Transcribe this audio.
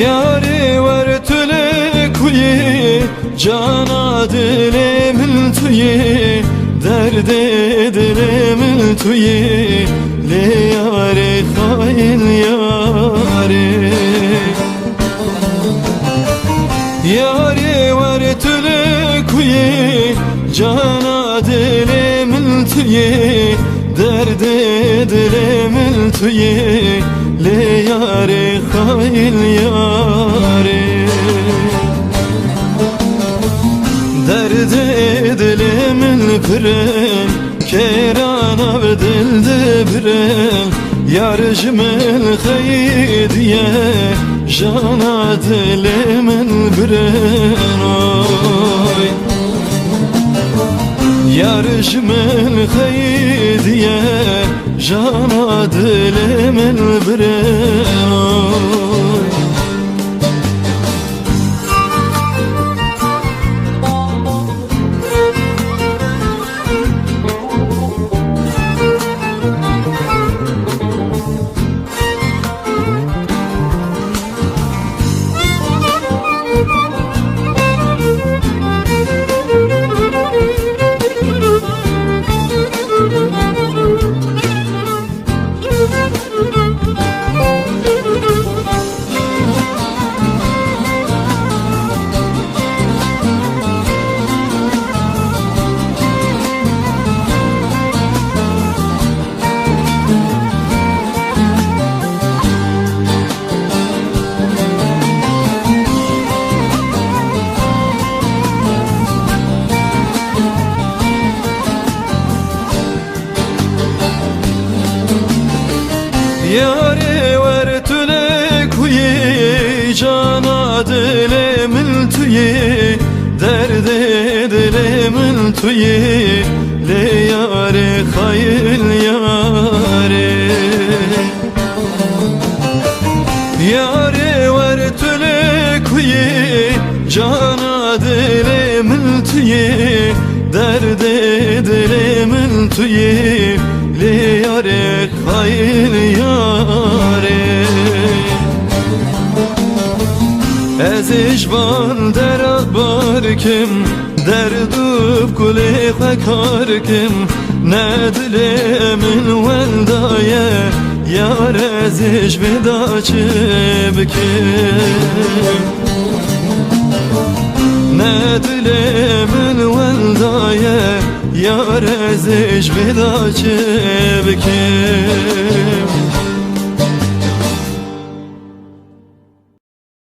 Yari var tüle kuyi cana dilimin tüyi derde dilimin tüyi le yari hain yari Yari var tüle kuyi cana dilimin tüyi derde dilimin tüyi le yari hain yari Derde dilimin piren keran abdilde biren Yarjımın haydiye jana dilimin biren oy Yarjımın haydiye jana dilimin biren oy Yari var tüle kuyi cana dilimin tüyi derde dilimin tüyi le yari hayil yari Yari var tüle kuyi cana dilimin tüyi derde dilimin tüyi le yari hayil yari Ez ijvan der akbar kim derdub kule fakar kim Ne dilimin veldaye yar ez ijvida çibkim Ne dilimin veldaye yar ez ijvida çibkim